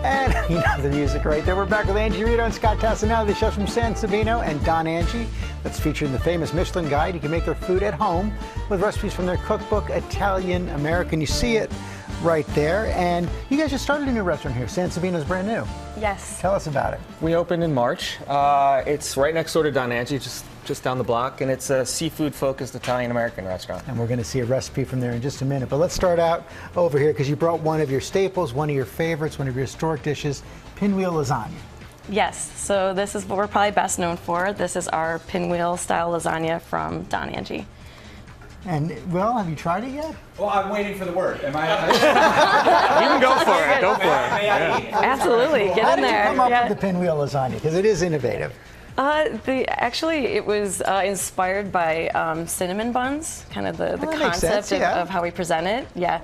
And you know the music right there. We're back with Angie, Rito, and Scott Tacinelli, the chefs from San Savino and Don Angie. That's featured in the famous Michelin Guide. You can make their food at home with recipes from their cookbook, Italian American. You see it right there. And you guys just started a new restaurant here. San Savino's brand new. Yes. Tell us about it. We opened in March. It's right next door to Don Angie, just down the block, and it's a seafood-focused Italian-American restaurant. And we're going to see a recipe from there in just a minute. But let's start out over here because you brought one of your staples, one of your favorites, one of your historic dishes, pinwheel lasagna. Yes, so this is what we're probably best known for. This is our pinwheel style lasagna from Don Angie. And, well, have you tried it yet? Well, I'm waiting for the word. Am I? You can go for it. Go for it. Yeah. Absolutely, get How in did there. you come up with the pinwheel lasagna? Because it is innovative. Actually, it was inspired by cinnamon buns, kind of the concept of how we present it. Yeah.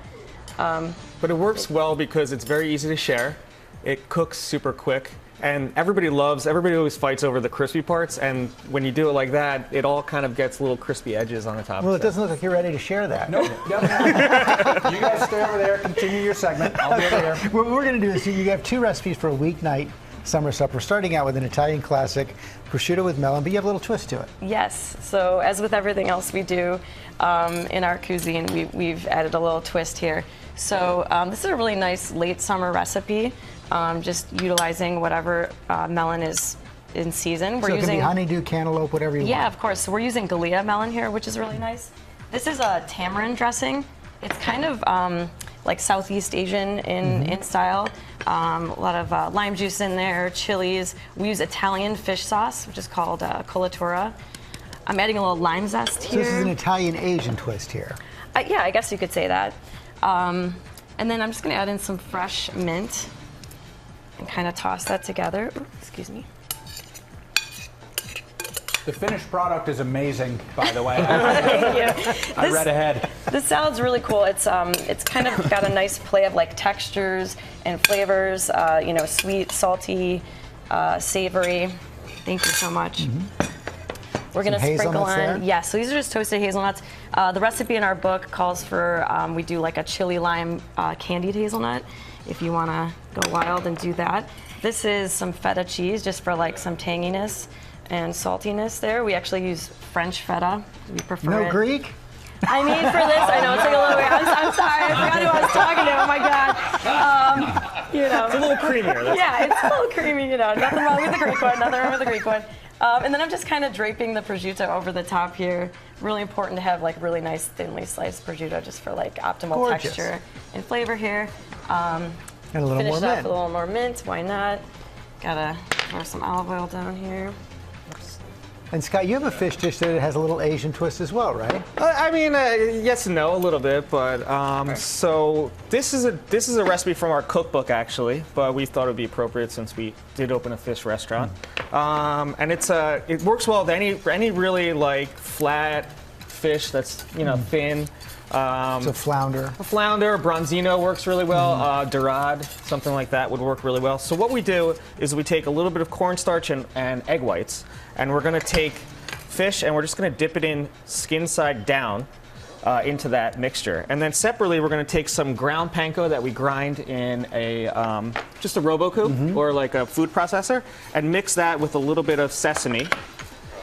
But it works well because it's very easy to share. It cooks super quick. And everybody always fights over the crispy parts, and when you do it like that, it all kind of gets little crispy edges on the top. Well, it doesn't look like you're ready to share that. Nope. You guys stay over there, continue your segment. I'll be over there. What we're going to do is you have two recipes for a weeknight summer supper, starting out with an Italian classic, prosciutto with melon, but you have a little twist to it. Yes, so as with everything else we do in our cuisine, we've added a little twist here. So this is a really nice late summer recipe. Just utilizing whatever melon is in season. So it can be honeydew, cantaloupe, whatever you want. Yeah, of course. So we're using Gallia melon here, which is really nice. This is a tamarind dressing. It's kind of like Southeast Asian in style. A lot of lime juice in there, chilies. We use Italian fish sauce, which is called colatura. I'm adding a little lime zest here. So this is an Italian-Asian twist here. Yeah, I guess you could say that. And then I'm just going to add in some fresh mint and kind of toss that together. Ooh, excuse me. The finished product is amazing, by the way. Thank you. I read ahead. This salad's really cool. It's kind of got a nice play of like textures and flavors. You know, sweet, salty, savory. Thank you so much. We're going to sprinkle on. There? Yeah, so these are just toasted hazelnuts. The recipe in our book calls for we do like a chili lime candied hazelnut. If you want to go wild and do that. This is some feta cheese just for like some tanginess and saltiness there. We actually use French feta. We prefer No it. Greek? I mean, for this, I know it's like a little bit. I'm sorry, I forgot who I was talking to. Oh my God. You know. It's a little creamier. Yeah, it's a little creamy. You know, nothing wrong with the Greek one. Nothing wrong with the Greek one. And then I'm just kind of draping the prosciutto over the top here. Really important to have like really nice thinly sliced prosciutto just for like optimal texture and flavor here. And a little Finish more it off mint. with a little more mint. Why not? Gotta throw some olive oil down here. And Scott, you have a fish dish that has a little Asian twist as well, right? I mean, yes and no, a little bit, but so this is a recipe from our cookbook actually, but we thought it would be appropriate since we did open a fish restaurant, and it works well with any really like flat fish that's thin. So flounder. A flounder, bronzino works really well. Dorade, something like that would work really well. So what we do is we take a little bit of cornstarch and egg whites, and we're going to take fish and we're just going to dip it in skin side down into that mixture. And then separately, we're going to take some ground panko that we grind in just a Robocoup or like a food processor, and mix that with a little bit of sesame.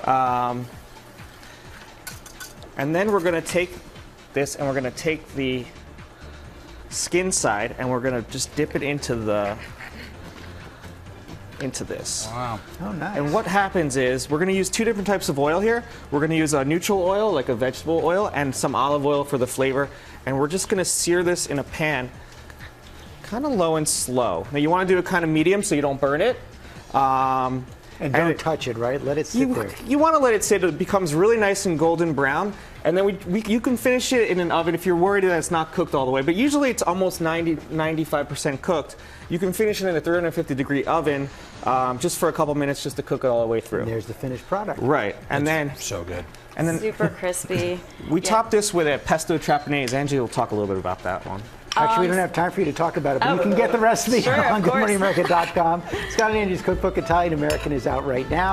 And then we're going to take this and we're going to take the skin side and we're going to just dip it into this. Wow. Oh, nice. And what happens is we're going to use two different types of oil here. We're going to use a neutral oil, like a vegetable oil, and some olive oil for the flavor. And we're just going to sear this in a pan, kind of low and slow. Now you want to do it kind of medium so you don't burn it. And don't touch it, right? Let it sit there. You want to let it sit. It becomes really nice and golden brown. And then you can finish it in an oven if you're worried that it's not cooked all the way. But usually it's almost 95% cooked. You can finish it in a 350-degree oven just for a couple minutes just to cook it all the way through. And there's the finished product. Right. And then So good. and then Super crispy. we top this with a pesto trapanese. Angie will talk a little bit about that one. Actually, we don't have time for you to talk about it, but you can get the recipe Sure, on of course. GoodMorningAmerica.com. Scott and Angie's Cookbook, Italian American, is out right now.